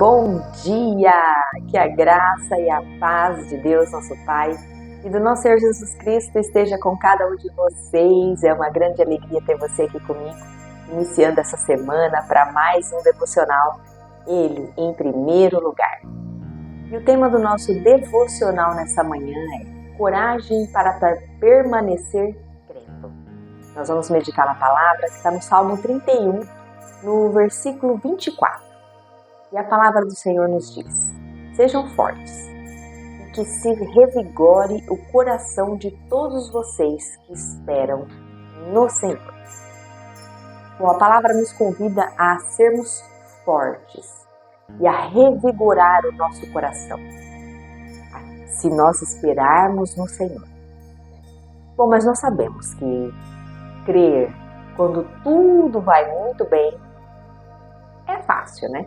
Bom dia! Que a graça e a paz de Deus, nosso Pai, e do nosso Senhor Jesus Cristo esteja com cada um de vocês. É uma grande alegria ter você aqui comigo, iniciando essa semana para mais um devocional, Ele em primeiro lugar. E o tema do nosso devocional nessa manhã é Coragem para permanecer crendo. Nós vamos meditar na palavra que está no Salmo 31, no versículo 24. E a palavra do Senhor nos diz: sejam fortes, e que se revigore o coração de todos vocês que esperam no Senhor. Bom, a palavra nos convida a sermos fortes e a revigorar o nosso coração, se nós esperarmos no Senhor. Bom, mas nós sabemos que crer quando tudo vai muito bem é fácil, né?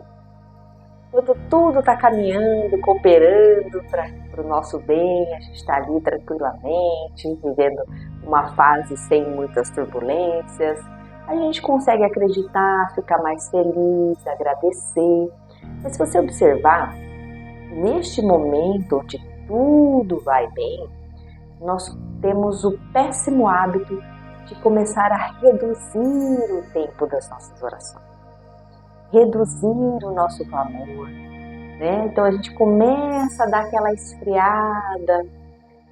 Quando tudo está caminhando, cooperando para o nosso bem, a gente está ali tranquilamente, vivendo uma fase sem muitas turbulências, a gente consegue acreditar, ficar mais feliz, agradecer. Mas se você observar, neste momento onde tudo vai bem, nós temos o péssimo hábito de começar a reduzir o tempo das nossas orações. Reduzir o nosso clamor, né? Então a gente começa a dar aquela esfriada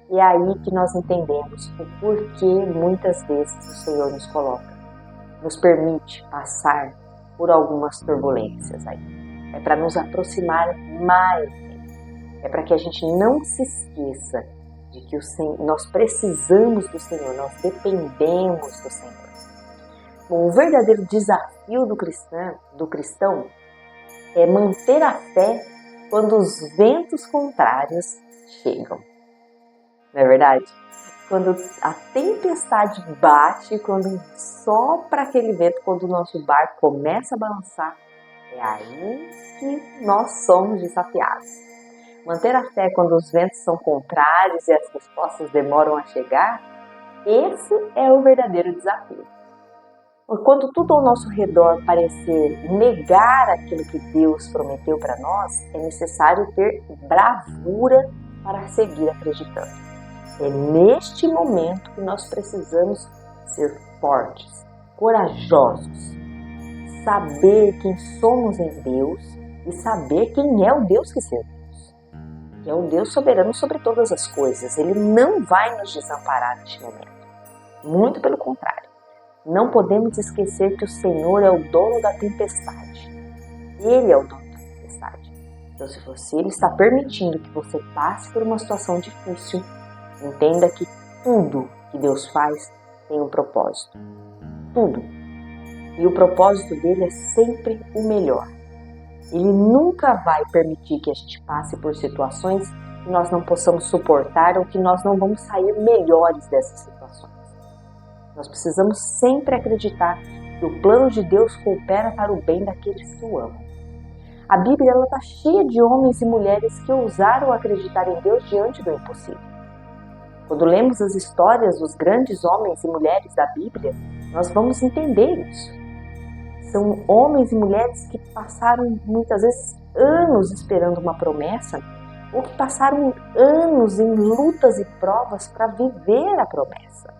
e é aí que nós entendemos o porquê muitas vezes o Senhor nos permite passar por algumas turbulências aí. É para nos aproximar mais dele. É para que a gente não se esqueça de que nós precisamos do Senhor, nós dependemos do Senhor. Bom, o verdadeiro desafio do cristão é manter a fé quando os ventos contrários chegam. Não é verdade? Quando a tempestade bate, quando sopra aquele vento, quando o nosso barco começa a balançar, é aí que nós somos desafiados. Manter a fé quando os ventos são contrários e as respostas demoram a chegar, esse é o verdadeiro desafio. Quando tudo ao nosso redor parecer negar aquilo que Deus prometeu para nós, é necessário ter bravura para seguir acreditando. É neste momento que nós precisamos ser fortes, corajosos, saber quem somos em Deus e saber quem é o Deus que servimos. Que é um Deus soberano sobre todas as coisas. Ele não vai nos desamparar neste momento. Muito pelo contrário. Não podemos esquecer que o Senhor é o dono da tempestade. Ele é o dono da tempestade. Então, se Ele está permitindo que você passe por uma situação difícil, entenda que tudo que Deus faz tem um propósito. Tudo. E o propósito dele é sempre o melhor. Ele nunca vai permitir que a gente passe por situações que nós não possamos suportar ou que nós não vamos sair melhores dessas situações. Nós precisamos sempre acreditar que o plano de Deus coopera para o bem daqueles que o amam. A Bíblia está cheia de homens e mulheres que ousaram acreditar em Deus diante do impossível. Quando lemos as histórias dos grandes homens e mulheres da Bíblia, nós vamos entender isso. São homens e mulheres que passaram muitas vezes anos esperando uma promessa ou que passaram anos em lutas e provas para viver a promessa.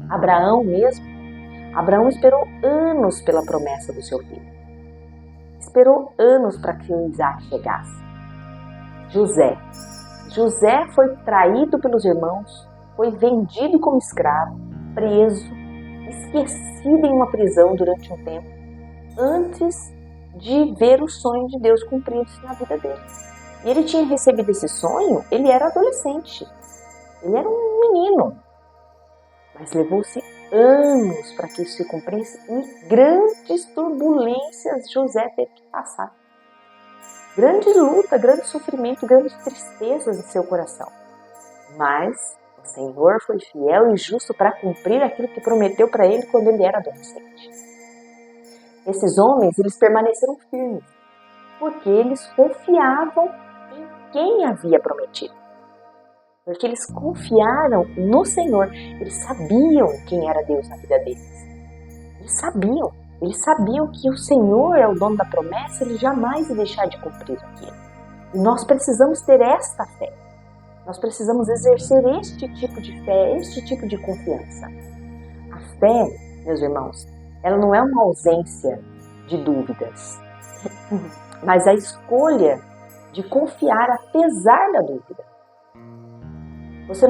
Abraão esperou anos pela promessa do seu filho. Esperou anos para que o Isaac chegasse. José foi traído pelos irmãos, foi vendido como escravo, preso, esquecido em uma prisão durante um tempo, antes de ver o sonho de Deus cumprido-se na vida dele. E ele tinha recebido esse sonho, ele era adolescente, ele era um menino. Mas levou-se anos para que isso se cumprisse e grandes turbulências José teve que passar. Grande luta, grande sofrimento, grandes tristezas em seu coração. Mas o Senhor foi fiel e justo para cumprir aquilo que prometeu para ele quando ele era adolescente. Esses homens, eles permaneceram firmes, porque eles confiavam em quem havia prometido. Porque eles confiaram no Senhor, eles sabiam quem era Deus na vida deles. Eles sabiam. Eles sabiam que o Senhor é o dono da promessa, ele jamais ia deixar de cumprir aquilo. E nós precisamos ter esta fé. Nós precisamos exercer este tipo de fé, este tipo de confiança. A fé, meus irmãos, ela não é uma ausência de dúvidas, mas a escolha de confiar apesar da dúvida. Você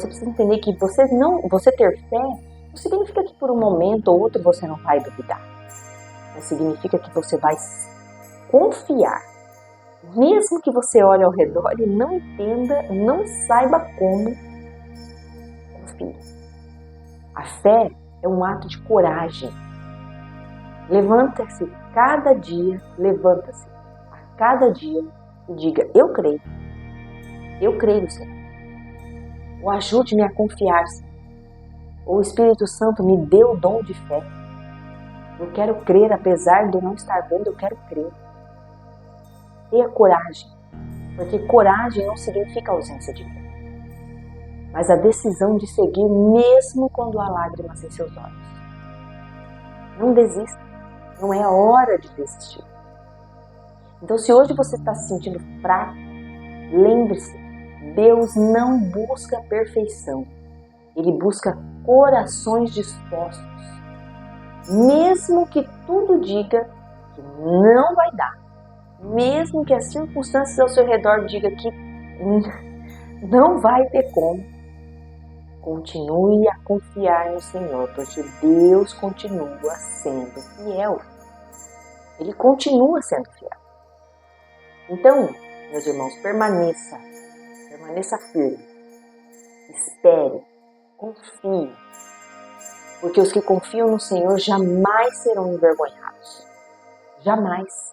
precisa entender que você ter fé não significa que por um momento ou outro você não vai duvidar, mas significa que você vai confiar, mesmo que você olhe ao redor e não entenda, não saiba como. Confie. A fé é um ato de coragem. Levanta-se a cada dia e diga: eu creio, Senhor. Ou ajude-me a confiar, Senhor. Ou o Espírito Santo me deu o dom de fé. Eu quero crer, apesar de eu não estar vendo, eu quero crer. Tenha coragem, porque coragem não significa ausência de fé, mas a decisão de seguir mesmo quando há lágrimas em seus olhos. Não desista, não é a hora de desistir. Então, se hoje você está se sentindo fraco, lembre-se, Deus não busca perfeição, Ele busca corações dispostos. Mesmo que tudo diga que não vai dar, mesmo que as circunstâncias ao seu redor digam que não vai ter como, continue a confiar no Senhor, porque Deus continua sendo fiel. Ele continua sendo fiel. Então, meus irmãos, permaneça firme, espere, confie, porque os que confiam no Senhor jamais serão envergonhados. Jamais.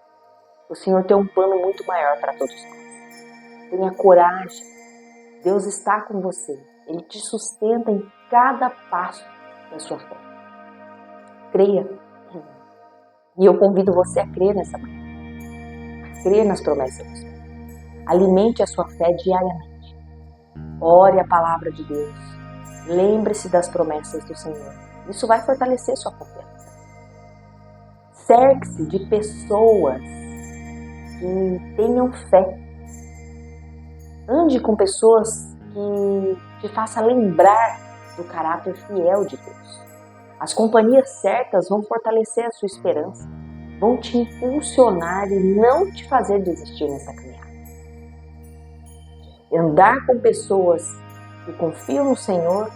O Senhor tem um plano muito maior para todos nós. Tenha coragem. Deus está com você. Ele te sustenta em cada passo da sua fé. Creia. E eu convido você a crer nessa manhã. A crer nas promessas do Senhor. Alimente a sua fé diariamente. Ore a palavra de Deus. Lembre-se das promessas do Senhor. Isso vai fortalecer sua confiança. Cerque-se de pessoas que tenham fé. Ande com pessoas que te façam lembrar do caráter fiel de Deus. As companhias certas vão fortalecer a sua esperança, vão te impulsionar e não te fazer desistir nessa caminhada. Andar com pessoas que confiam no Senhor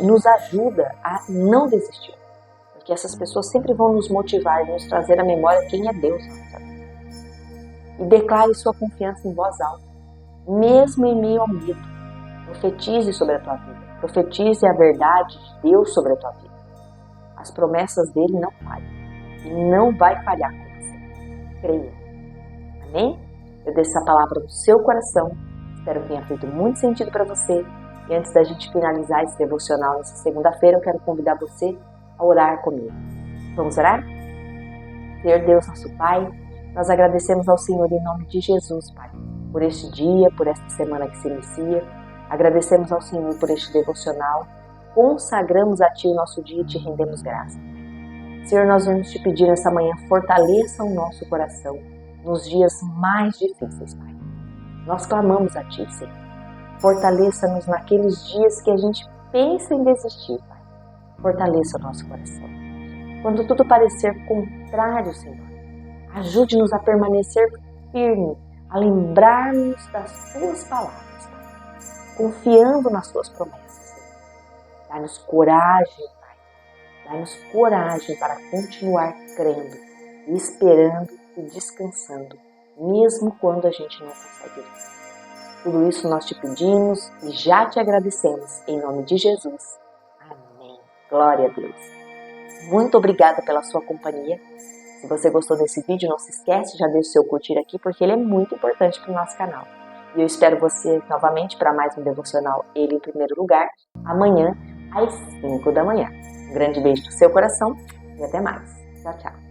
nos ajuda a não desistir, porque essas pessoas sempre vão nos motivar e nos trazer à memória quem é Deus na nossa vida. E declare sua confiança em voz alta, mesmo em meio ao medo. Profetize sobre a tua vida, profetize a verdade de Deus sobre a tua vida. As promessas dele não falham, e não vai falhar com você. Creia. Amém? Eu deixo essa palavra no seu coração, espero que tenha feito muito sentido para você. E antes da gente finalizar esse devocional nessa segunda-feira, eu quero convidar você a orar comigo. Vamos orar? Senhor Deus, nosso Pai, nós agradecemos ao Senhor em nome de Jesus, Pai, por este dia, por esta semana que se inicia. Agradecemos ao Senhor por este devocional. Consagramos a Ti o nosso dia e Te rendemos graça. Senhor, nós vamos Te pedir nessa manhã, fortaleça o nosso coração nos dias mais difíceis, Pai. Nós clamamos a Ti, Senhor. Fortaleça-nos naqueles dias que a gente pensa em desistir, Pai. Fortaleça o nosso coração. Quando tudo parecer contrário, Senhor, ajude-nos a permanecer firme, a lembrarmos das Tuas palavras, Pai, confiando nas Tuas promessas, Senhor. Dá-nos coragem, Pai. Dá-nos coragem para continuar crendo, esperando e descansando, mesmo quando a gente não consegue ver. Tudo isso nós te pedimos e já te agradecemos, em nome de Jesus. Amém. Glória a Deus. Muito obrigada pela sua companhia. Se você gostou desse vídeo, não se esquece, já deixa o seu curtir aqui, porque ele é muito importante para o nosso canal. E eu espero você novamente para mais um devocional, ele em primeiro lugar, amanhã às 5 da manhã. Um grande beijo no seu coração e até mais. Tchau, tchau.